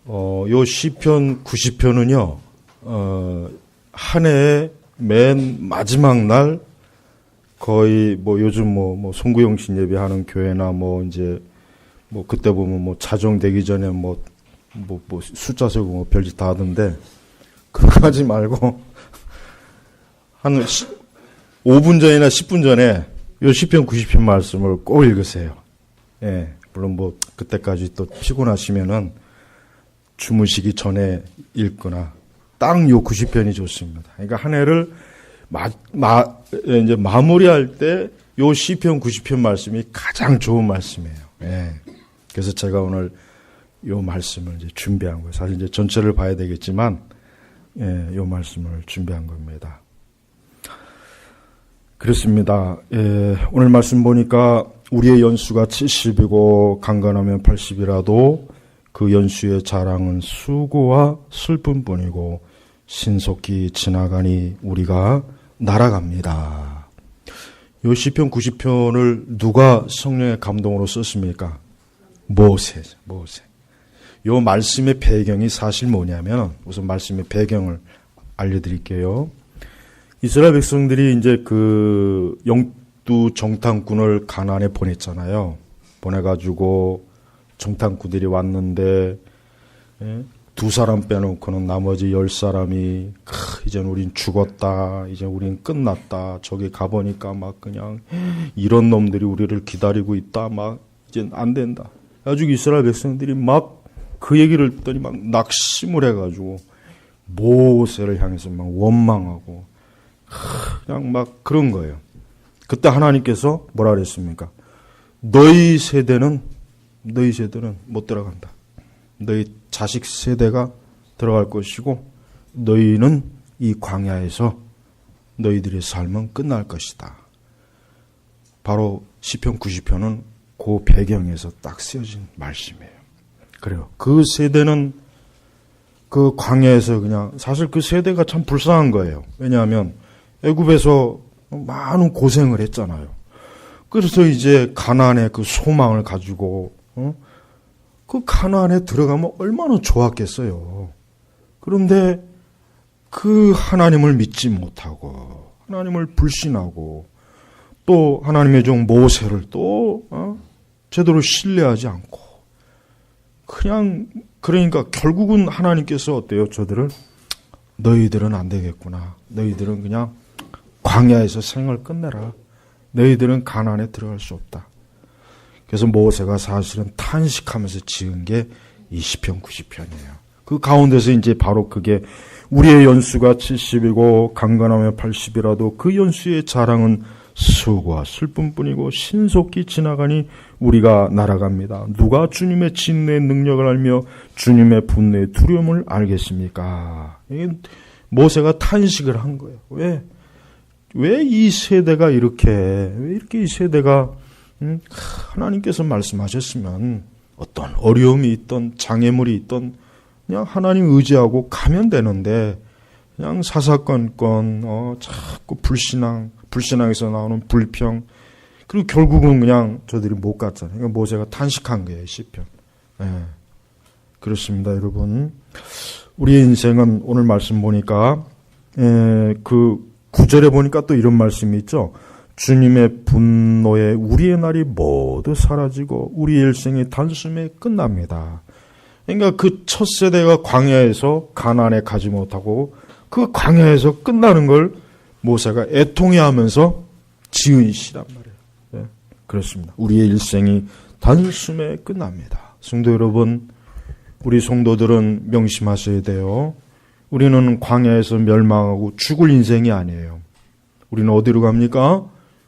요 시편 90편은요, 한 해의 맨 마지막 날, 거의 요즘 송구영신 예배하는 교회나 그때 보면 자정되기 전에 숫자 세고 별짓 다 하던데, 그런 거 하지 말고, 한 5분 전이나 10분 전에 요 시편 90편 말씀을 꼭 읽으세요. 예, 물론 그때까지 또 피곤하시면은 주무시기 전에 읽거나, 딱 요 90편이 좋습니다. 그러니까 한 해를 이제 마무리할 때 요 시편 90편 말씀이 가장 좋은 말씀이에요. 예. 그래서 제가 오늘 요 말씀을 이제 준비한 거예요. 사실 이제 전체를 봐야 되겠지만, 예, 요 말씀을 준비한 겁니다. 그렇습니다. 예, 오늘 말씀 보니까 우리의 연수가 70이고 강건하면 80이라도 그 연수의 자랑은 수고와 슬픔뿐이고 신속히 지나가니 우리가 날아갑니다. 요 시편 90편을 누가 성령의 감동으로 썼습니까? 모세. 요 말씀의 배경이 사실 뭐냐면, 우선 말씀의 배경을 알려드릴게요. 이스라엘 백성들이 이제 그 영두 정탐꾼을 가나안에 보냈잖아요. 보내가지고 정탐꾼들이 왔는데, 두 사람 빼놓고는 나머지 10사람이 이젠 우린 죽었다, 이제 우린 끝났다, 저기 가보니까 그냥 이런 놈들이 우리를 기다리고 있다, 이젠 안 된다. 아주 이스라엘 백성들이 그 얘기를 듣더니 낙심을 해가지고 모세를 향해서 원망하고 그냥 그런 거예요. 그때 하나님께서 뭐라 그랬습니까? 너희 세대는 못 들어간다. 너희 자식 세대가 들어갈 것이고 너희는 이 광야에서 너희들의 삶은 끝날 것이다. 바로 시편 90편은 그 배경에서 딱 쓰여진 말씀이에요. 그래요. 그 세대는 그 광야에서 사실 그 세대가 참 불쌍한 거예요. 왜냐하면 애굽에서 많은 고생을 했잖아요. 그래서 이제 가나안의 그 소망을 가지고 그 가나안에 들어가면 얼마나 좋았겠어요. 그런데 그 하나님을 믿지 못하고 하나님을 불신하고 또 하나님의 종 모세를 또 제대로 신뢰하지 않고 그러니까 결국은 하나님께서 어때요? 저들을 너희들은 안 되겠구나. 너희들은 그냥 광야에서 생을 끝내라. 너희들은 가나안에 들어갈 수 없다. 그래서 모세가 사실은 탄식하면서 지은 게 이 시편 90편이에요. 그 가운데서 이제 바로 그게 우리의 연수가 70이고 강건하면 80이라도 그 연수의 자랑은 수고와 슬픔뿐이고 신속히 지나가니 우리가 날아갑니다. 누가 주님의 진노의 능력을 알며 주님의 분노의 두려움을 알겠습니까? 모세가 탄식을 한 거예요. 왜 이 세대가 왜 이렇게 이 세대가 하나님께서 말씀하셨으면 어떤 어려움이 있던 장애물이 있던 그냥 하나님 의지하고 가면 되는데 그냥 사사건건 자꾸 불신앙에서 나오는 불평, 그리고 결국은 그냥 저들이 못 갔잖아요. 그러니까 모세가 탄식한 거예요, 시편. 네. 그렇습니다, 여러분. 우리의 인생은 오늘 말씀 보니까 그 9절에 보니까 또 이런 말씀이 있죠. 주님의 분노에 우리의 날이 모두 사라지고 우리의 일생이 단숨에 끝납니다. 그러니까 그 첫 세대가 광야에서 가나안에 가지 못하고 그 광야에서 끝나는 걸 모세가 애통해하면서 지은 시란 말이에요. 네, 그렇습니다. 우리의 일생이 단숨에 끝납니다. 성도 여러분, 우리 성도들은 명심하셔야 돼요. 우리는 광야에서 멸망하고 죽을 인생이 아니에요. 우리는 어디로 갑니까?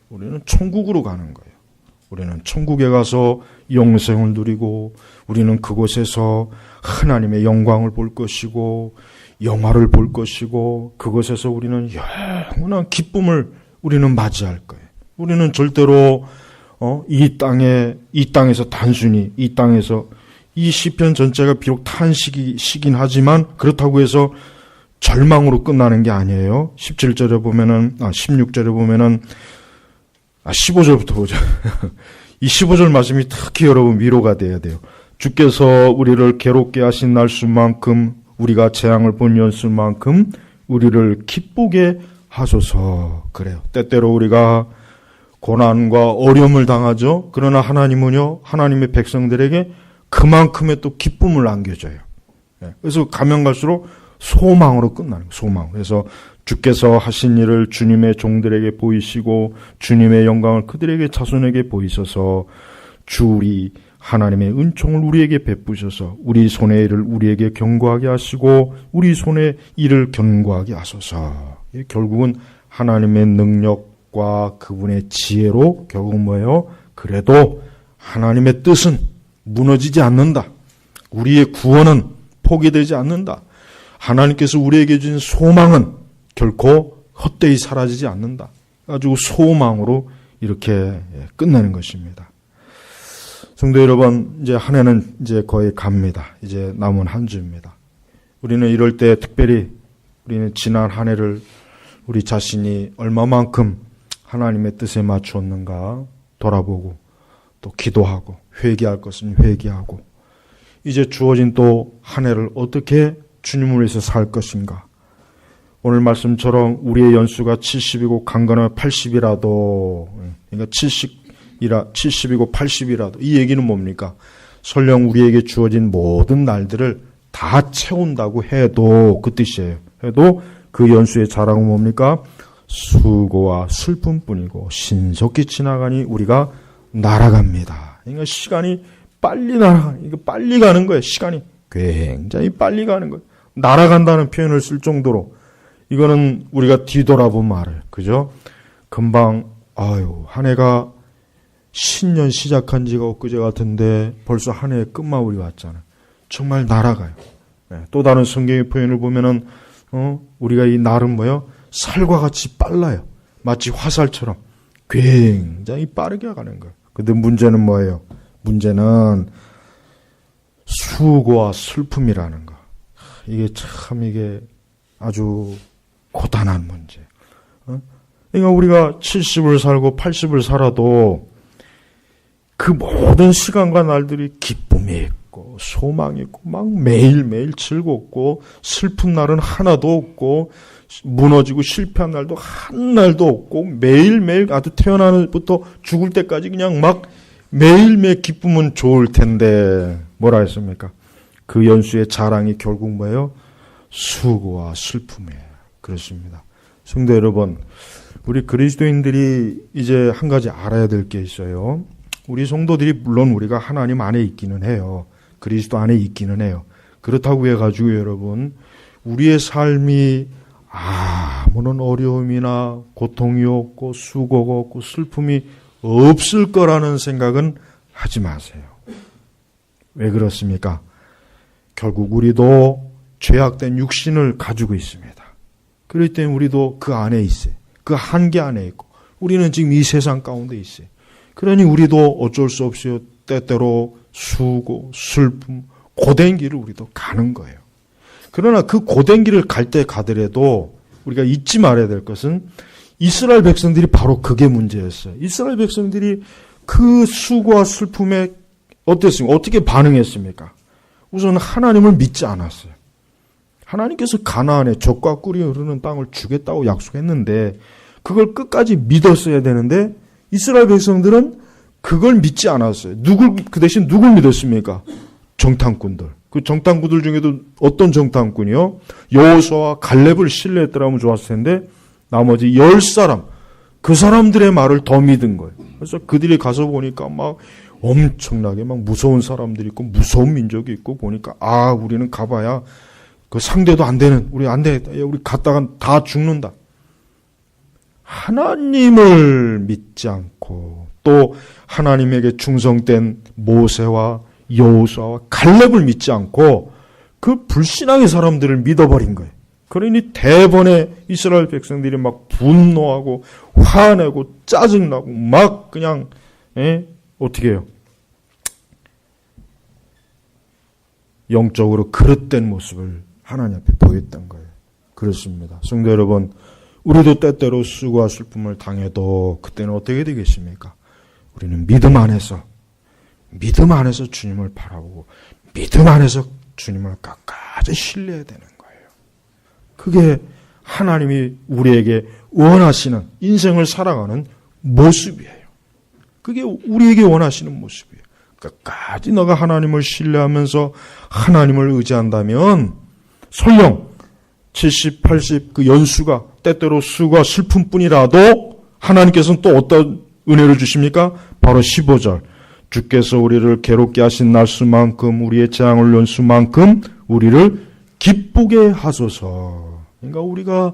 우리는 천국으로 가는 거예요. 우리는 천국에 가서 영생을 누리고 우리는 그곳에서 하나님의 영광을 볼 것이고 영화를 볼 것이고 그곳에서 우리는 영원한 기쁨을 우리는 맞이할 거예요. 우리는 절대로 이 땅에서 단순히 이 땅에서 이 시편 전체가 비록 탄식이시긴 하지만 그렇다고 해서 절망으로 끝나는 게 아니에요. 16절에 보면은 15절부터 보죠. 이 15절 말씀이 특히 여러분 위로가 돼야 돼요. 주께서 우리를 괴롭게 하신 날수만큼 우리가 재앙을 본 연수만큼 우리를 기쁘게 하소서. 그래요. 때때로 우리가 고난과 어려움을 당하죠. 그러나 하나님은요, 하나님의 백성들에게 그만큼의 또 기쁨을 안겨줘요. 그래서 가면 갈수록 소망으로 끝나는 거예요. 소망. 그래서 주께서 하신 일을 주님의 종들에게 보이시고 주님의 영광을 그들에게 자손에게 보이셔서 주 우리 하나님의 은총을 우리에게 베푸셔서 우리 손의 일을 우리에게 견고하게 하시고 우리 손의 일을 견고하게 하소서. 결국은 하나님의 능력과 그분의 지혜로 결국 뭐예요? 그래도 하나님의 뜻은 무너지지 않는다. 우리의 구원은 포기되지 않는다. 하나님께서 우리에게 주신 소망은 결코 헛되이 사라지지 않는다. 가지고 소망으로 이렇게 끝내는 것입니다. 성도 여러분, 이제 한 해는 이제 거의 갑니다. 이제 남은 한 주입니다. 우리는 이럴 때 특별히 우리는 지난 한 해를 우리 자신이 얼마만큼 하나님의 뜻에 맞추었는가 돌아보고 또 기도하고 회개할 것은 회개하고 이제 주어진 또 한 해를 어떻게 주님을 위해서 살 것인가. 오늘 말씀처럼 우리의 연수가 70이고 강건하면 80이라도 그러니까 70이고 80이라도 이 얘기는 뭡니까? 설령 우리에게 주어진 모든 날들을 다 채운다고 해도 그 뜻이에요. 해도 그 연수의 자랑은 뭡니까? 수고와 슬픔뿐이고 신속히 지나가니 우리가 날아갑니다. 그러니까 시간이 빨리 이거 빨리 가는 거예요. 시간이 굉장히 빨리 가는 거예요. 날아간다는 표현을 쓸 정도로 이거는 우리가 뒤돌아본 말을 그죠? 금방 한 해가 신년 시작한 지가 엊그제 같은데 벌써 한 해의 끝마무리 왔잖아요. 정말 날아가요. 또 다른 성경의 표현을 보면은 우리가 이 날은 뭐요? 살과 같이 빨라요. 마치 화살처럼 굉장히 빠르게 가는 거예요. 근데 문제는 뭐예요? 문제는 수고와 슬픔이라는 거. 이게 아주 고단한 문제. 그러니까 우리가 70을 살고 80을 살아도 그 모든 시간과 날들이 기쁨이 있고 소망이 있고 막 매일매일 즐겁고 슬픈 날은 하나도 없고 무너지고 실패한 날도 한 날도 없고 매일매일 아주 태어나는 날부터 죽을 때까지 그냥 막 매일매일 기쁨은 좋을 텐데 뭐라 했습니까? 그 연수의 자랑이 결국 뭐예요? 수고와 슬픔이에요. 그렇습니다. 성도 여러분, 우리 그리스도인들이 이제 한 가지 알아야 될 게 있어요. 우리 성도들이 물론 우리가 하나님 안에 있기는 해요. 그리스도 안에 있기는 해요. 그렇다고 해가지고 여러분, 우리의 삶이 아무런 어려움이나 고통이 없고 수고가 없고 슬픔이 없을 거라는 생각은 하지 마세요. 왜 그렇습니까? 결국 우리도 죄악된 육신을 가지고 있습니다. 그렇기 때문에 우리도 그 안에 있어요. 그 한계 안에 있고 우리는 지금 이 세상 가운데 있어요. 그러니 우리도 어쩔 수 없이 때때로 수고, 슬픔, 고된 길을 우리도 가는 거예요. 그러나 그 고된 길을 갈 때 가더라도 우리가 잊지 말아야 될 것은 이스라엘 백성들이 바로 그게 문제였어요. 이스라엘 백성들이 그 수고와 슬픔에 어땠습니까? 어떻게 반응했습니까? 우선 하나님을 믿지 않았어요. 하나님께서 가나안에 젖과 꿀이 흐르는 땅을 주겠다고 약속했는데 그걸 끝까지 믿었어야 되는데 이스라엘 백성들은 그걸 믿지 않았어요. 그 대신 누굴 믿었습니까? 정탐꾼들. 그 정탐꾼들 중에도 어떤 정탐꾼이요? 여호수아와 갈렙을 신뢰했더라면 좋았을 텐데 나머지 10사람, 그 사람들의 말을 더 믿은 거예요. 그래서 그들이 가서 보니까 막 엄청나게 막 무서운 사람들이 있고 무서운 민족이 있고 보니까 우리는 가봐야 그 상대도 안 되는, 우리 안 되겠다. 우리 갔다가 다 죽는다. 하나님을 믿지 않고 또 하나님에게 충성된 모세와 여호수아와 갈렙을 믿지 않고 그 불신앙의 사람들을 믿어버린 거예요. 그러니 대번에 이스라엘 백성들이 막 분노하고 화내고 짜증나고 막 그냥 어떻게 해요? 영적으로 그릇된 모습을 하나님 앞에 보였던 거예요. 그렇습니다. 성도 여러분, 우리도 때때로 수고와 슬픔을 당해도 그때는 어떻게 되겠습니까? 우리는 믿음 안에서 믿음 안에서 주님을 바라보고 믿음 안에서 주님을 끝까지 신뢰해야 되는 거예요. 그게 하나님이 우리에게 원하시는 인생을 살아가는 모습이에요. 그게 우리에게 원하시는 모습이에요. 끝까지 너가 하나님을 신뢰하면서 하나님을 의지한다면 설령 70, 80 그 연수가 때때로 수가 슬픔뿐이라도 하나님께서는 또 어떤 은혜를 주십니까? 바로 15절. 주께서 우리를 괴롭게 하신 날수만큼 우리의 재앙을 연수만큼 우리를 기쁘게 하소서. 그러니까 우리가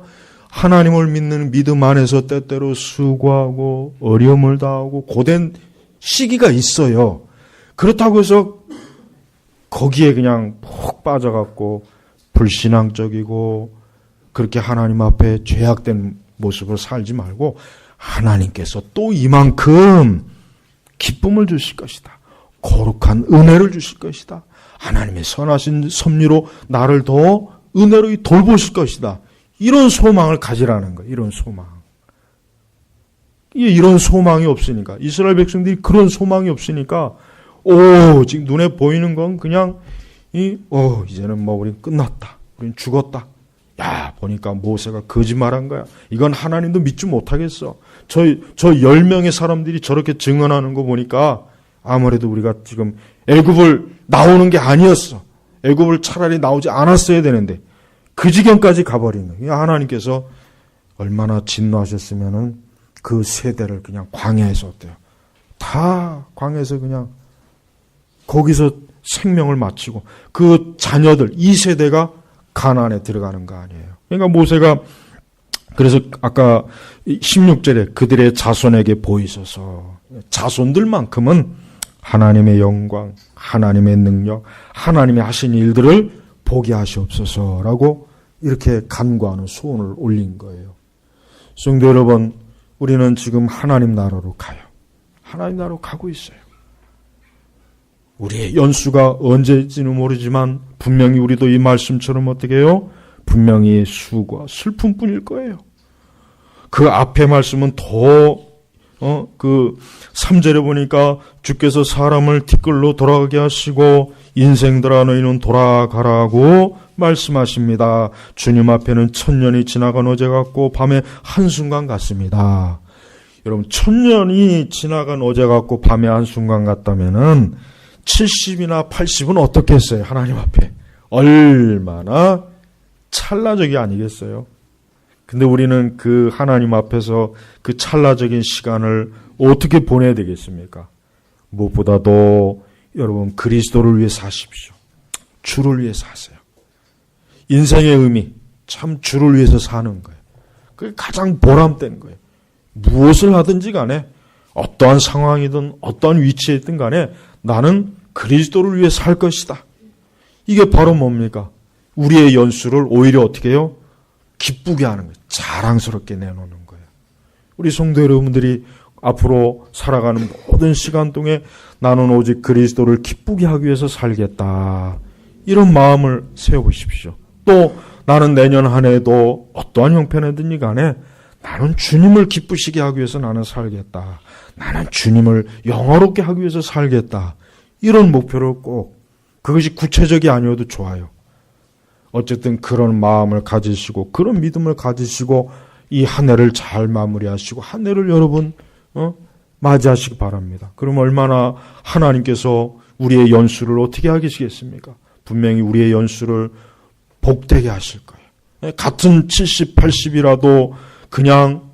하나님을 믿는 믿음 안에서 때때로 수고하고 어려움을 당하고 고된 시기가 있어요. 그렇다고 해서 거기에 그냥 푹 빠져갖고 불신앙적이고 그렇게 하나님 앞에 죄악된 모습을 살지 말고 하나님께서 또 이만큼 기쁨을 주실 것이다. 거룩한 은혜를 주실 것이다. 하나님의 선하신 섭리로 나를 더 은혜로 돌보실 것이다. 이런 소망을 가지라는 거예요. 이런 소망. 이런 소망이 없으니까 이스라엘 백성들이 그런 소망이 없으니까 지금 눈에 보이는 건 그냥 이제는 뭐 우린 끝났다. 우린 죽었다. 야, 보니까 모세가 거짓말한 거야. 이건 하나님도 믿지 못하겠어. 저 10명의 사람들이 저렇게 증언하는 거 보니까 아무래도 우리가 지금 애굽을 나오는 게 아니었어. 애굽을 차라리 나오지 않았어야 되는데 그 지경까지 가버린 거예요. 하나님께서 얼마나 진노하셨으면은 그 세대를 그냥 광야에서 어때요? 다 광야에서 그냥 거기서 생명을 마치고 그 자녀들 2세대가 가나안에 들어가는 거 아니에요. 그러니까 모세가 그래서 아까 16절에 그들의 자손에게 보이소서. 자손들만큼은 하나님의 영광, 하나님의 능력, 하나님이 하신 일들을 보게 하시옵소서라고 이렇게 간구하는 소원을 올린 거예요. 성도 여러분, 우리는 지금 하나님 나라로 가요. 하나님 나라로 가고 있어요. 우리의 연수가 언제일지는 모르지만 분명히 우리도 이 말씀처럼 어떻게 해요? 분명히 수고와 슬픔뿐일 거예요. 그 앞에 말씀은 그 3절에 보니까 주께서 사람을 티끌로 돌아가게 하시고 인생들아 너희는 돌아가라고 말씀하십니다. 주님 앞에는 1000년이 지나간 어제 같고 밤에 한순간 같습니다. 여러분 1000년이 지나간 어제 같고 밤에 한순간 같다면은 70이나 80은 어떻게 했어요? 하나님 앞에. 얼마나 찰나적이 아니겠어요? 근데 우리는 그 하나님 앞에서 그 찰나적인 시간을 어떻게 보내야 되겠습니까? 무엇보다도 여러분 그리스도를 위해 사십시오. 주를 위해 사세요. 인생의 의미, 참 주를 위해서 사는 거예요. 그게 가장 보람된 거예요. 무엇을 하든지 간에 어떠한 상황이든 어떠한 위치에 있든 간에 나는 그리스도를 위해 살 것이다. 이게 바로 뭡니까? 우리의 연수를 오히려 어떻게 해요? 기쁘게 하는 거예요. 자랑스럽게 내놓는 거예요. 우리 성도 여러분들이 앞으로 살아가는 모든 시간 동안 나는 오직 그리스도를 기쁘게 하기 위해서 살겠다. 이런 마음을 세워보십시오. 또 나는 내년 한 해도 어떠한 형편이든지 간에 나는 주님을 기쁘시게 하기 위해서 나는 살겠다. 나는 주님을 영화롭게 하기 위해서 살겠다. 이런 목표를 꼭, 그것이 구체적이 아니어도 좋아요. 어쨌든 그런 마음을 가지시고 그런 믿음을 가지시고 이 한 해를 잘 마무리하시고 한 해를 여러분 맞이하시기 바랍니다. 그럼 얼마나 하나님께서 우리의 연수를 어떻게 하시겠습니까? 분명히 우리의 연수를 복되게 하실 거예요. 같은 70, 80이라도 그냥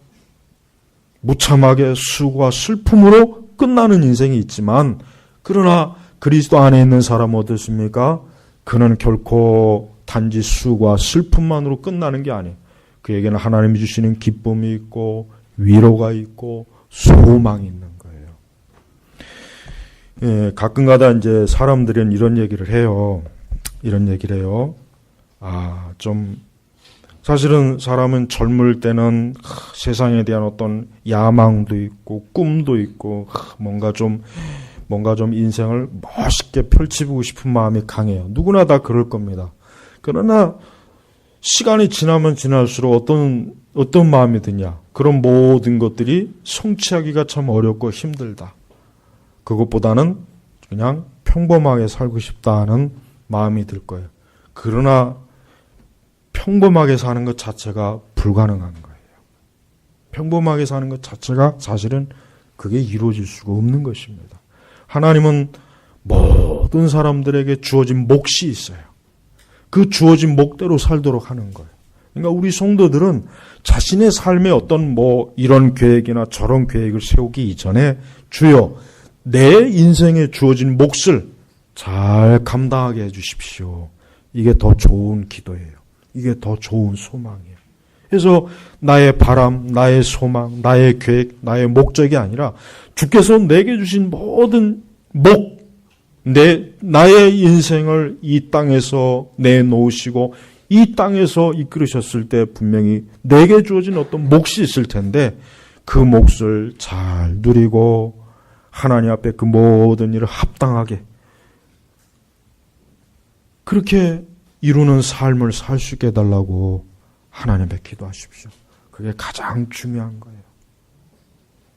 무참하게 수고와 슬픔으로 끝나는 인생이 있지만 그러나 그리스도 안에 있는 사람은 어떻습니까? 그는 결코 단지 수고와 슬픔만으로 끝나는 게 아니에요. 그에게는 하나님이 주시는 기쁨이 있고 위로가 있고 소망이 있는 거예요. 예, 가끔가다 이제 사람들은 이런 얘기를 해요. 사실은 사람은 젊을 때는 세상에 대한 어떤 야망도 있고 꿈도 있고 뭔가 좀 인생을 멋있게 펼치고 싶은 마음이 강해요. 누구나 다 그럴 겁니다. 그러나 시간이 지나면 지날수록 어떤 마음이 드냐? 그런 모든 것들이 성취하기가 참 어렵고 힘들다. 그것보다는 그냥 평범하게 살고 싶다는 마음이 들 거예요. 그러나 평범하게 사는 것 자체가 불가능한 거예요. 평범하게 사는 것 자체가 사실은 그게 이루어질 수가 없는 것입니다. 하나님은 모든 사람들에게 주어진 몫이 있어요. 그 주어진 몫대로 살도록 하는 거예요. 그러니까 우리 성도들은 자신의 삶에 어떤 이런 계획이나 저런 계획을 세우기 이전에 주여 내 인생에 주어진 몫을 잘 감당하게 해 주십시오. 이게 더 좋은 기도예요. 이게 더 좋은 소망이에요. 그래서 나의 바람, 나의 소망, 나의 계획, 나의 목적이 아니라 주께서 내게 주신 모든 나의 인생을 이 땅에서 내놓으시고 이 땅에서 이끌으셨을 때 분명히 내게 주어진 어떤 몫이 있을 텐데 그 몫을 잘 누리고 하나님 앞에 그 모든 일을 합당하게 그렇게 이루는 삶을 살 수 있게 해달라고 하나님께 기도하십시오. 그게 가장 중요한 거예요.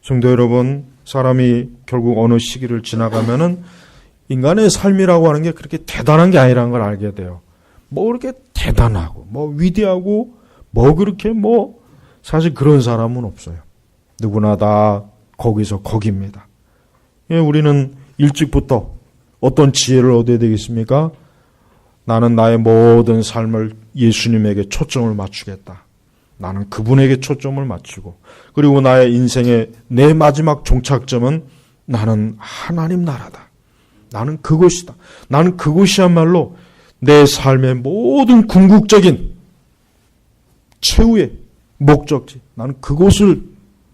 성도 여러분, 사람이 결국 어느 시기를 지나가면은 인간의 삶이라고 하는 게 그렇게 대단한 게 아니라는 걸 알게 돼요. 그렇게 대단하고, 위대하고, 그렇게 사실 그런 사람은 없어요. 누구나 다 거기서 거기입니다. 우리는 일찍부터 어떤 지혜를 얻어야 되겠습니까? 나는 나의 모든 삶을 예수님에게 초점을 맞추겠다. 나는 그분에게 초점을 맞추고 그리고 나의 인생의 내 마지막 종착점은 나는 하나님 나라다. 나는 그곳이다. 나는 그곳이야말로 내 삶의 모든 궁극적인 최후의 목적지. 나는 그곳을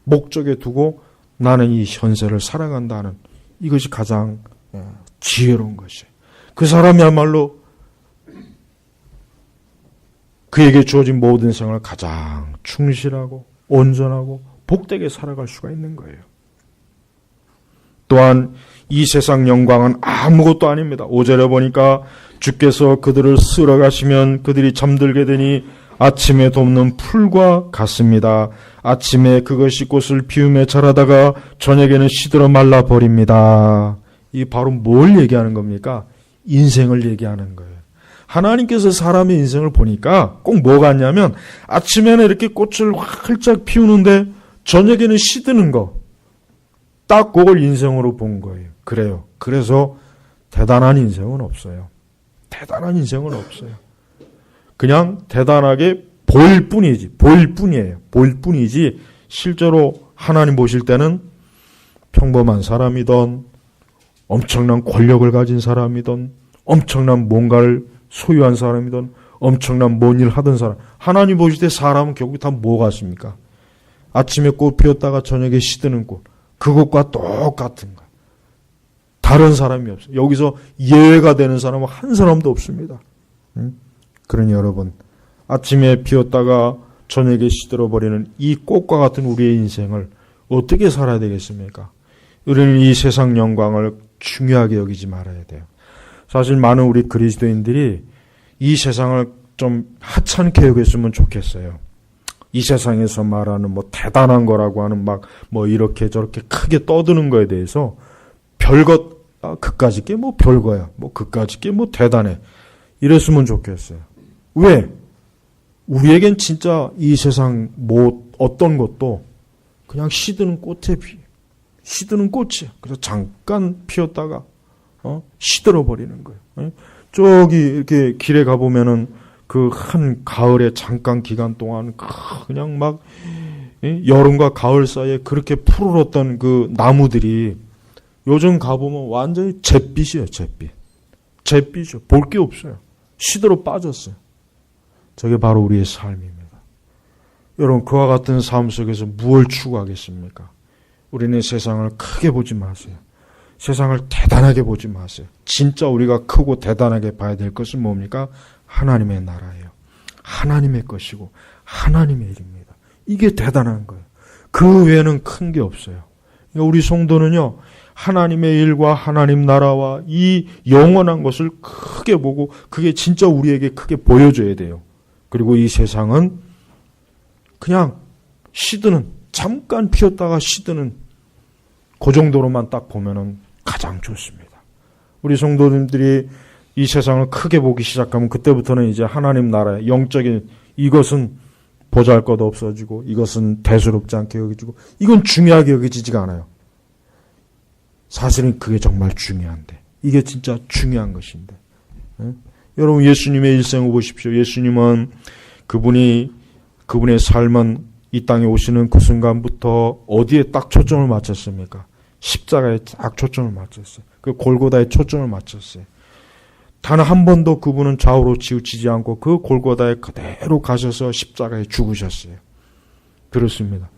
목적에 두고 나는 이 현세를 살아간다는 이것이 가장 지혜로운 것이에요. 그 사람이야말로 그에게 주어진 모든 생활을 가장 충실하고 온전하고 복되게 살아갈 수가 있는 거예요. 또한 이 세상 영광은 아무것도 아닙니다. 5절에 보니까 주께서 그들을 쓸어가시면 그들이 잠들게 되니 아침에 돋는 풀과 같습니다. 아침에 그것이 꽃을 피우며 자라다가 저녁에는 시들어 말라버립니다. 이 바로 뭘 얘기하는 겁니까? 인생을 얘기하는 거예요. 하나님께서 사람의 인생을 보니까 꼭 뭐 같냐면 아침에는 이렇게 꽃을 활짝 피우는데 저녁에는 시드는 거. 딱 그걸 인생으로 본 거예요. 그래요. 그래서 대단한 인생은 없어요. 대단한 인생은 없어요. 그냥 대단하게 보일 뿐이지. 보일 뿐이에요. 보일 뿐이지 실제로 하나님 보실 때는 평범한 사람이든 엄청난 권력을 가진 사람이든 엄청난 뭔가를 소유한 사람이든 엄청난 뭔 일 하던 사람. 하나님 보실 때 사람은 결국 다 뭐 같습니까? 아침에 꽃 피웠다가 저녁에 시드는 꽃. 그것과 똑같은 거예요. 다른 사람이 없어요. 여기서 예외가 되는 사람은 한 사람도 없습니다. 그러니 여러분, 아침에 피웠다가 저녁에 시들어버리는 이 꽃과 같은 우리의 인생을 어떻게 살아야 되겠습니까? 우리는 이 세상 영광을 중요하게 여기지 말아야 돼요. 사실 많은 우리 그리스도인들이 이 세상을 좀 하찮게 여겼으면 좋겠어요. 이 세상에서 말하는 대단한 거라고 하는 이렇게 저렇게 크게 떠드는 거에 대해서 별것, 그까짓 게 별거야. 그까짓 게 대단해. 이랬으면 좋겠어요. 왜? 우리에겐 진짜 이 세상 어떤 것도 그냥 시드는 꽃에 시드는 꽃이야. 그래서 잠깐 피었다가 시들어 버리는 거예요. 저기 이렇게 길에 가보면은 그 한 가을에 잠깐 기간 동안 그냥 여름과 가을 사이에 그렇게 푸르렀던 그 나무들이 요즘 가보면 완전히 잿빛이에요. 잿빛이요. 볼 게 없어요. 시들어 빠졌어요. 저게 바로 우리의 삶입니다. 여러분, 그와 같은 삶 속에서 무엇을 추구하겠습니까? 우리는 세상을 크게 보지 마세요. 세상을 대단하게 보지 마세요. 진짜 우리가 크고 대단하게 봐야 될 것은 뭡니까? 하나님의 나라예요. 하나님의 것이고 하나님의 일입니다. 이게 대단한 거예요. 그 외에는 큰 게 없어요. 그러니까 우리 성도는요, 하나님의 일과 하나님 나라와 이 영원한 것을 크게 보고 그게 진짜 우리에게 크게 보여줘야 돼요. 그리고 이 세상은 그냥 시드는, 잠깐 피었다가 시드는 그 정도로만 딱 보면은 가장 좋습니다. 우리 성도님들이 이 세상을 크게 보기 시작하면 그때부터는 이제 하나님 나라의 영적인 이것은 보잘것 없어지고 이것은 대수롭지 않게 여겨지고 이건 중요하게 여겨지지가 않아요. 사실은 그게 정말 중요한데 이게 진짜 중요한 것인데 여러분 예수님의 일생을 보십시오. 예수님은 그분의 삶은 이 땅에 오시는 그 순간부터 어디에 딱 초점을 맞췄습니까? 십자가에 딱 초점을 맞췄어요. 그 골고다에 초점을 맞췄어요. 단 한 번도 그분은 좌우로 치우치지 않고 그 골고다에 그대로 가셔서 십자가에 죽으셨어요. 그렇습니다.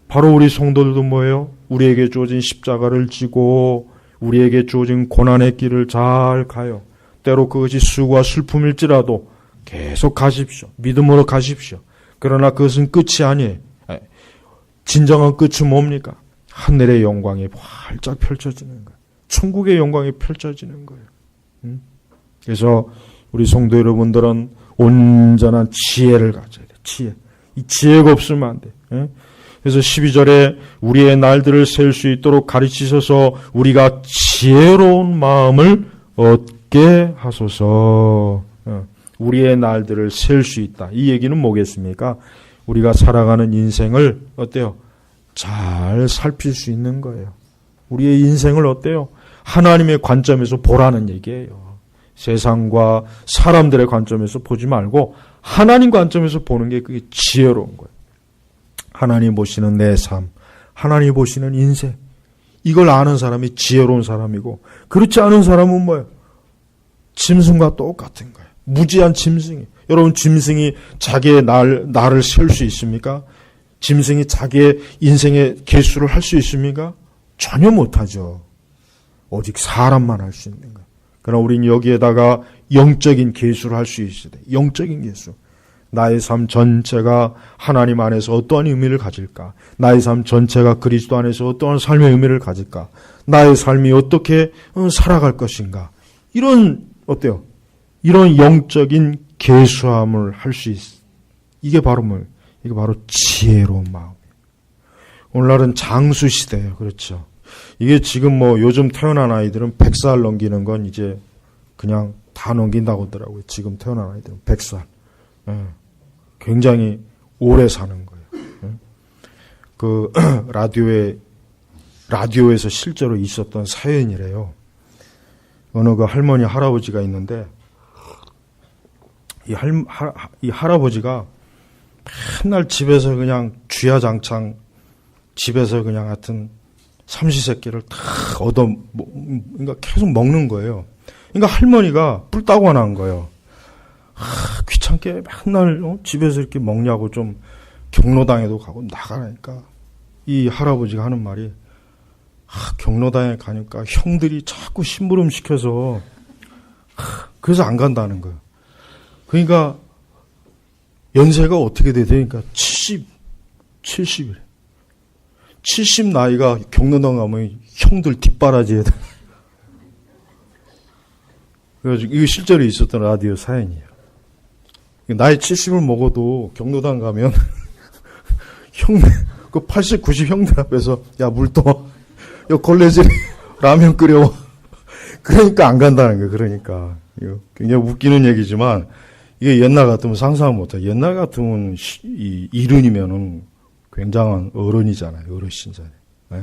바로 우리 성도들도 뭐예요? 우리에게 주어진 십자가를 지고 우리에게 주어진 고난의 길을 잘 가요. 때로 그것이 수고와 슬픔일지라도 계속 가십시오. 믿음으로 가십시오. 그러나 그것은 끝이 아니에요. 진정한 끝은 뭡니까? 하늘의 영광이 활짝 펼쳐지는 거예요. 천국의 영광이 펼쳐지는 거예요. 그래서 우리 성도 여러분들은 온전한 지혜를 가져야 돼요. 지혜. 이 지혜가 없으면 안 돼요. 그래서 12절에 우리의 날들을 셀 수 있도록 가르치셔서 우리가 지혜로운 마음을 얻게 하소서. 우리의 날들을 셀 수 있다. 이 얘기는 뭐겠습니까? 우리가 살아가는 인생을 어때요? 잘 살필 수 있는 거예요. 우리의 인생을 어때요? 하나님의 관점에서 보라는 얘기예요. 세상과 사람들의 관점에서 보지 말고 하나님 관점에서 보는 게 그게 지혜로운 거예요. 하나님 보시는 내 삶, 하나님 보시는 인생, 이걸 아는 사람이 지혜로운 사람이고 그렇지 않은 사람은 뭐예요? 짐승과 똑같은 거예요. 무지한 짐승이. 여러분 짐승이 자기의 날을 셀 수 있습니까? 짐승이 자기의 인생의 계수를 할 수 있습니까? 전혀 못하죠. 오직 사람만 할 수 있는 거예요. 그러나 우리는 여기에다가 영적인 계수를 할 수 있어야 돼요. 영적인 계수. 나의 삶 전체가 하나님 안에서 어떠한 의미를 가질까? 나의 삶 전체가 그리스도 안에서 어떠한 삶의 의미를 가질까? 나의 삶이 어떻게 살아갈 것인가? 이런 어때요? 이런 영적인 계수함을 할 수 있어. 이게 바로 뭐예요? 이게 바로 지혜로운 마음이에요. 오늘날은 장수 시대예요. 그렇죠? 이게 지금 뭐 요즘 태어난 아이들은 100살 넘기는 건 이제 그냥 다 넘긴다고 하더라고요. 지금 태어난 아이들은 100살. 굉장히 오래 사는 거예요. 그 라디오에서 실제로 있었던 사연이래요. 어느 그 할머니 할아버지가 있는데 이 할아버지가 맨날 집에서 그냥 쥐야장창 집에서 그냥 하여튼 삼시세끼를 다 그러니까 계속 먹는 거예요. 그러니까 할머니가 뿔따고 난 거예요. 귀찮게 맨날 집에서 이렇게 먹냐고 좀 경로당에도 가고 나가니까 이 할아버지가 하는 말이 경로당에 가니까 형들이 자꾸 심부름 시켜서 그래서 안 간다는 거예요. 그러니까 연세가 어떻게 돼? 그러니까 70이래. 70 나이가 경로당 가면 형들 뒷바라지에 그래가지고 이거 실제로 있었던 라디오 사연이에요. 나이 70을 먹어도 경로당 가면 그 80, 90 형들 앞에서 야 물 떠, 야 걸레질 라면 끓여. 그러니까 안 간다는 거예요. 그러니까 이거 굉장히 웃기는 얘기지만 이게 옛날 같으면 상상 못해. 옛날 같으면 이른이면은 굉장한 어른이잖아요. 어르신잖아요. 네.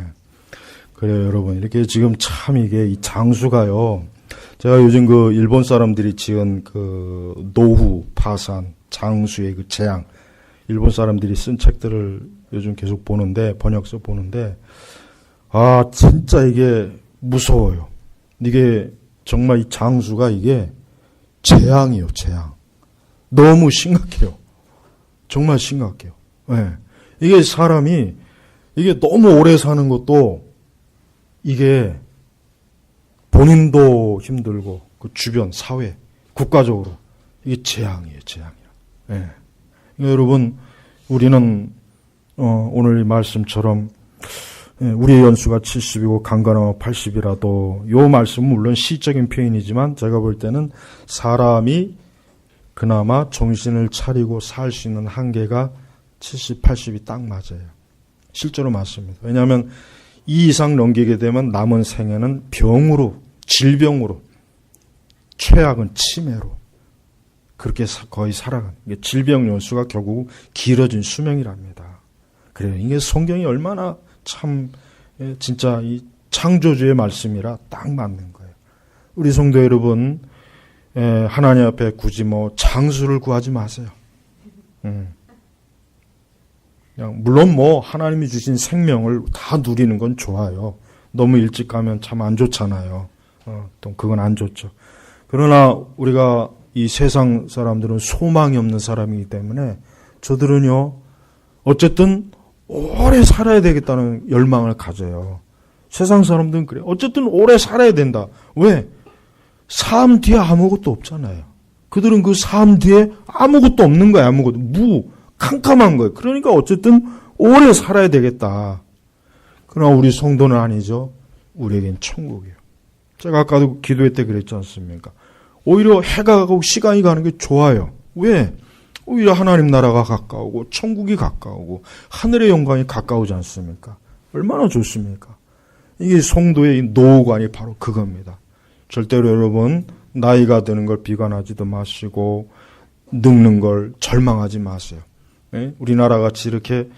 그래요, 여러분. 이렇게 지금 참 이게 이 장수가요. 제가 요즘 그 일본 사람들이 지은 그 노후, 파산, 장수의 그 재앙, 일본 사람들이 쓴 책들을 요즘 계속 보는데, 번역서 보는데, 진짜 이게 무서워요. 이게 정말 이 장수가 이게 재앙이에요, 재앙. 너무 심각해요. 정말 심각해요. 네. 이게 사람이, 이게 너무 오래 사는 것도, 이게 본인도 힘들고, 그 주변, 사회, 국가적으로, 이게 재앙이에요, 재앙이야. 네. 그러니까 여러분, 우리는, 오늘 이 말씀처럼, 우리의 연수가 70이고 강건하면 80이라도, 요 말씀은 물론 시적인 표현이지만, 제가 볼 때는 사람이 그나마 정신을 차리고 살 수 있는 한계가 70, 80이 딱 맞아요. 실제로 맞습니다. 왜냐하면 이 이상 넘기게 되면 남은 생애는 병으로, 질병으로, 최악은 치매로 그렇게 거의 살아가는 게 질병 연수가 결국 길어진 수명이랍니다. 그래요. 이게 성경이 얼마나 참 진짜 이 창조주의 말씀이라 딱 맞는 거예요. 우리 성도 여러분, 하나님 앞에 굳이 장수를 구하지 마세요. 그냥 물론 하나님이 주신 생명을 다 누리는 건 좋아요. 너무 일찍 가면 참 안 좋잖아요. 또 그건 안 좋죠. 그러나 우리가 이 세상 사람들은 소망이 없는 사람이기 때문에 저들은요, 어쨌든 오래 살아야 되겠다는 열망을 가져요. 세상 사람들은 그래. 어쨌든 오래 살아야 된다. 왜? 삶 뒤에 아무것도 없잖아요. 그들은 그 삶 뒤에 아무것도 없는 거야. 아무것도. 캄캄한 거예요. 그러니까 어쨌든 오래 살아야 되겠다. 그러나 우리 성도는 아니죠. 우리에겐 천국이에요. 제가 아까도 기도회 때 그랬지 않습니까? 오히려 해가 가고 시간이 가는 게 좋아요. 왜? 오히려 하나님 나라가 가까우고 천국이 가까우고 하늘의 영광이 가까우지 않습니까? 얼마나 좋습니까? 이게 성도의 노후관이 바로 그겁니다. 절대로 여러분 나이가 드는 걸 비관하지도 마시고 늙는 걸 절망하지 마세요. 우리나라 같이 이렇게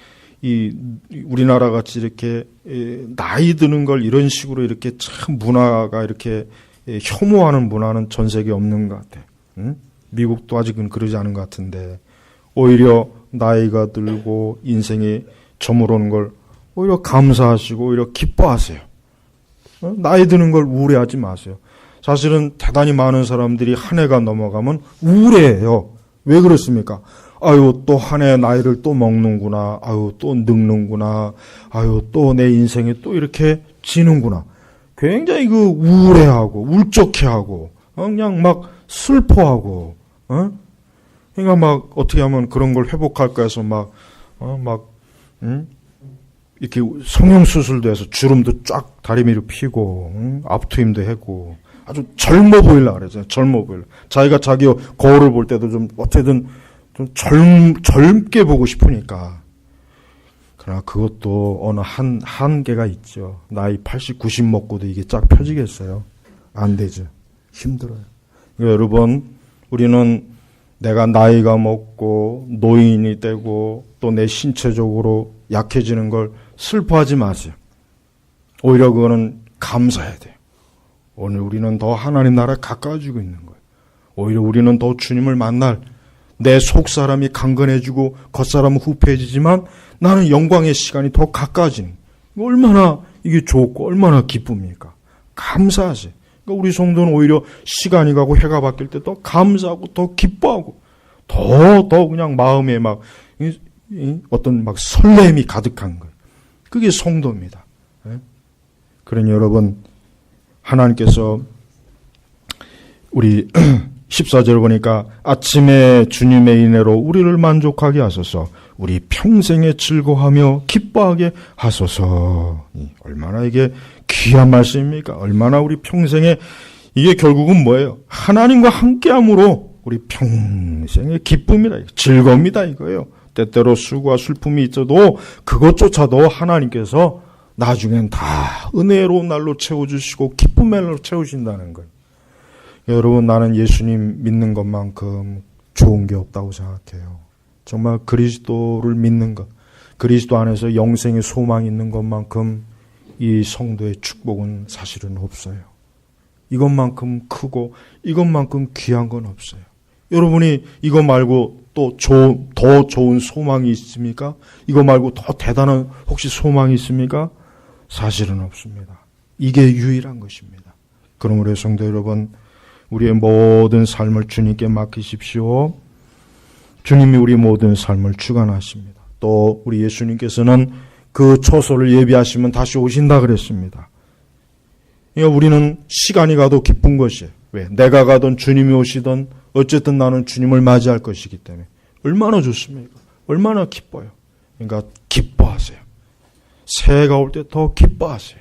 나이 드는 걸 이런 식으로 이렇게 참 문화가 이렇게 혐오하는 문화는 전 세계에 없는 것 같아요. 미국도 아직은 그러지 않은 것 같은데 오히려 나이가 들고 인생이 저물어오는 걸 오히려 감사하시고 오히려 기뻐하세요. 나이 드는 걸 우울해하지 마세요. 사실은 대단히 많은 사람들이 한 해가 넘어가면 우울해해요. 왜 그렇습니까? 아유, 또 한 해 나이를 또 먹는구나. 아유, 또 늙는구나. 아유, 또 내 인생이 또 이렇게 지는구나. 굉장히 우울해하고, 울적해하고, 그냥 막 슬퍼하고, 그러니까 막 어떻게 하면 그런 걸 회복할까 해서 이렇게 성형수술도 해서 주름도 쫙 다리 위로 피고, 앞트임도 하고, 아주 젊어 보이려고 그러죠. 젊어 보이려. 자기가 자기 거울을 볼 때도 좀 어떻게든 좀 젊게 보고 싶으니까. 그러나 그것도 어느 한계가 있죠. 나이 80, 90 먹고도 이게 쫙 펴지겠어요? 안 되죠. 힘들어요. 그러니까 여러분, 우리는 내가 나이가 먹고 노인이 되고 또 내 신체적으로 약해지는 걸 슬퍼하지 마세요. 오히려 그거는 감사해야 돼요. 오늘 우리는 더 하나님 나라에 가까워지고 있는 거예요. 오히려 우리는 더 주님을 만날 내 속사람이 강건해지고 겉사람은 후패해지지만 나는 영광의 시간이 더 가까워지는 얼마나 이게 좋고 얼마나 기쁩니까? 감사하세요. 그러니까 우리 성도는 오히려 시간이 가고 해가 바뀔 때 더 감사하고 더 기뻐하고 더 그냥 마음에 어떤 설렘이 가득한 거예요. 그게 성도입니다. 그러니 여러분 하나님께서 우리 14절 보니까 아침에 주님의 인애로 우리를 만족하게 하소서 우리 평생에 즐거워하며 기뻐하게 하소서. 얼마나 이게 귀한 말씀입니까? 얼마나 우리 평생에 이게 결국은 뭐예요? 하나님과 함께함으로 우리 평생의 기쁨이다. 즐거움이다 이거예요. 때때로 수고와 슬픔이 있어도 그것조차도 하나님께서 나중엔 다 은혜로운 날로 채워주시고 기쁨의 날로 채우신다는 거예요. 여러분 나는 예수님 믿는 것만큼 좋은 게 없다고 생각해요. 정말 그리스도를 믿는 것, 그리스도 안에서 영생의 소망이 있는 것만큼 이 성도의 축복은 사실은 없어요. 이것만큼 크고 이것만큼 귀한 건 없어요. 여러분이 이거 말고 또 더 좋은 소망이 있습니까? 이거 말고 더 대단한 혹시 소망이 있습니까? 사실은 없습니다. 이게 유일한 것입니다. 그러므로 성도 여러분 우리의 모든 삶을 주님께 맡기십시오. 주님이 우리 모든 삶을 주관하십니다. 또 우리 예수님께서는 그 초소를 예비하시면 다시 오신다 그랬습니다. 그러니까 우리는 시간이 가도 기쁜 것이에요. 왜? 내가 가든 주님이 오시든 어쨌든 나는 주님을 맞이할 것이기 때문에 얼마나 좋습니까? 얼마나 기뻐요. 그러니까 기뻐하세요. 새해가 올 때 더 기뻐하세요.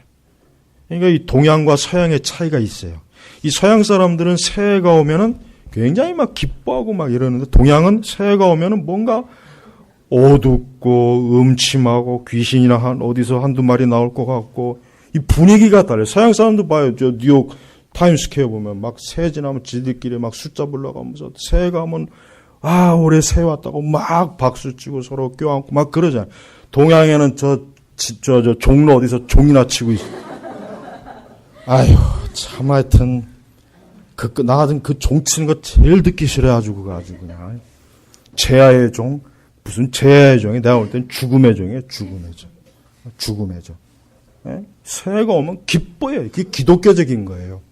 그러니까 이 동양과 서양의 차이가 있어요. 이 서양 사람들은 새해가 오면은 굉장히 막 기뻐하고 막 이러는데 동양은 새해가 오면은 뭔가 어둡고 음침하고 귀신이나 어디서 한두 마리 나올 것 같고 이 분위기가 달라요. 서양 사람들 봐요. 저 뉴욕 타임스퀘어 보면 막 새 지나면 지들끼리 막 숫자 불러가면서 새 가면 올해 새 왔다고 막 박수 치고 서로 껴안고 막 그러잖아요. 동양에는 저 종로 어디서 종이나 치고 있어. 아휴, 참 하여튼 나 같은 그 종 치는 거 제일 듣기 싫어가지고 그거 아주 그냥 제야의 종, 무슨 제야의 종이 내가 볼 땐 죽음의 종이에요. 죽음의 종. 예? 새해가 오면 기뻐요. 그게 기독교적인 거예요.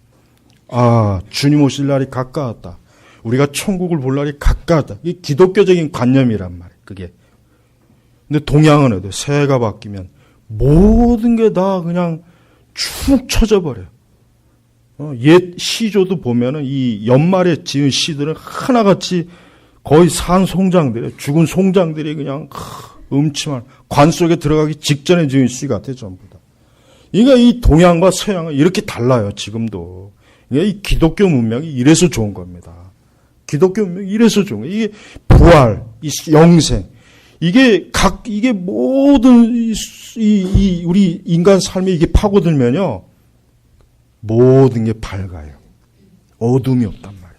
주님 오실 날이 가까웠다. 우리가 천국을 볼 날이 가까웠다. 이게 기독교적인 관념이란 말이에요. 그게. 근데 동양은 어때요? 새해가 바뀌면 모든 게 다 그냥 축 처져 버려요. 옛 시조도 보면은 이 연말에 지은 시들은 하나같이 거의 산 송장들이에요. 죽은 송장들이 그냥 음침한 관 속에 들어가기 직전에 지은 시 같아요. 전부 다. 그러니까 이 동양과 서양은 이렇게 달라요. 지금도. 그러니까 이 기독교 문명이 이래서 좋은 겁니다. 기독교 문명이 이래서 좋은 거예요. 이게 부활, 이 영생. 이게 모든 우리 인간 삶에 이게 파고들면요. 모든 게 밝아요. 어둠이 없단 말이에요.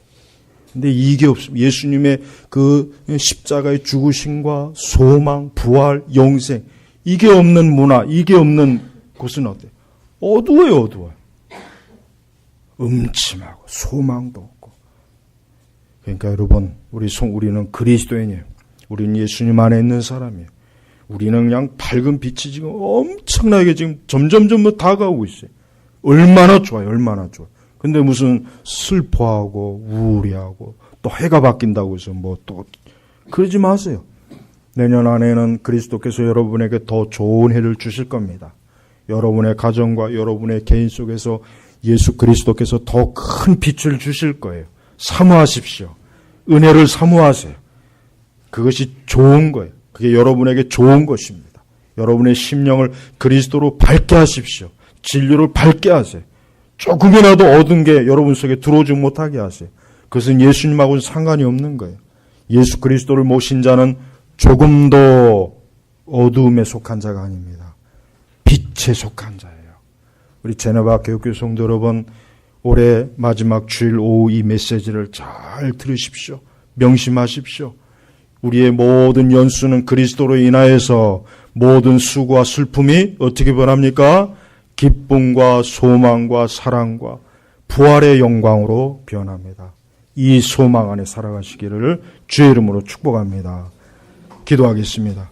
근데 이게 없습니다. 예수님의 그 십자가의 죽으심과 소망, 부활, 영생. 이게 없는 문화, 이게 없는 곳은 어때요? 어두워요. 음침하고 소망도 없고. 그러니까 여러분, 우리는 그리스도인이에요. 우리는 예수님 안에 있는 사람이에요. 우리는 그냥 밝은 빛이 지금 엄청나게 지금 점점 다가오고 있어요. 얼마나 좋아요. 근데 무슨 슬퍼하고 우울해하고 또 해가 바뀐다고 해서 그러지 마세요. 내년 안에는 그리스도께서 여러분에게 더 좋은 해를 주실 겁니다. 여러분의 가정과 여러분의 개인 속에서 예수 그리스도께서 더 큰 빛을 주실 거예요. 사모하십시오. 은혜를 사모하세요. 그것이 좋은 거예요. 그게 여러분에게 좋은 것입니다. 여러분의 심령을 그리스도로 밝게 하십시오. 진리를 밝게 하세요. 조금이라도 얻은 게 여러분 속에 들어오지 못하게 하세요. 그것은 예수님하고는 상관이 없는 거예요. 예수 그리스도를 모신 자는 조금도 어두움에 속한 자가 아닙니다. 빛에 속한 자예요. 우리 제네바 교육교 성도 여러분, 올해 마지막 주일 오후 이 메시지를 잘 들으십시오. 명심하십시오. 우리의 모든 연수는 그리스도로 인하여서 모든 수고와 슬픔이 어떻게 변합니까? 기쁨과 소망과 사랑과 부활의 영광으로 변합니다. 이 소망 안에 살아가시기를 주의 이름으로 축복합니다. 기도하겠습니다.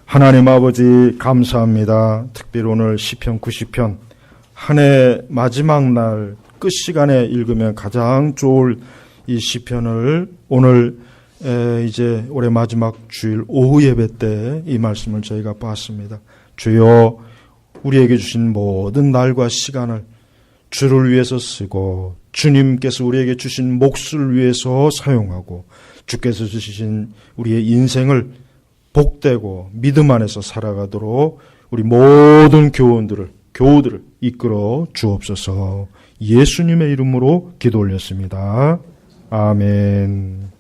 하나님 아버지 감사합니다. 특별히 오늘 시편 90편 한 해 마지막 날 끝 시간에 읽으면 가장 좋을 이 시편을 오늘 이제 올해 마지막 주일 오후 예배 때 이 말씀을 저희가 봤습니다. 주여 우리에게 주신 모든 날과 시간을 주를 위해서 쓰고 주님께서 우리에게 주신 몫을 위해서 사용하고 주께서 주신 우리의 인생을 복되고 믿음 안에서 살아가도록 우리 모든 교우들을 이끌어 주옵소서. 예수님의 이름으로 기도 올렸습니다. 아멘.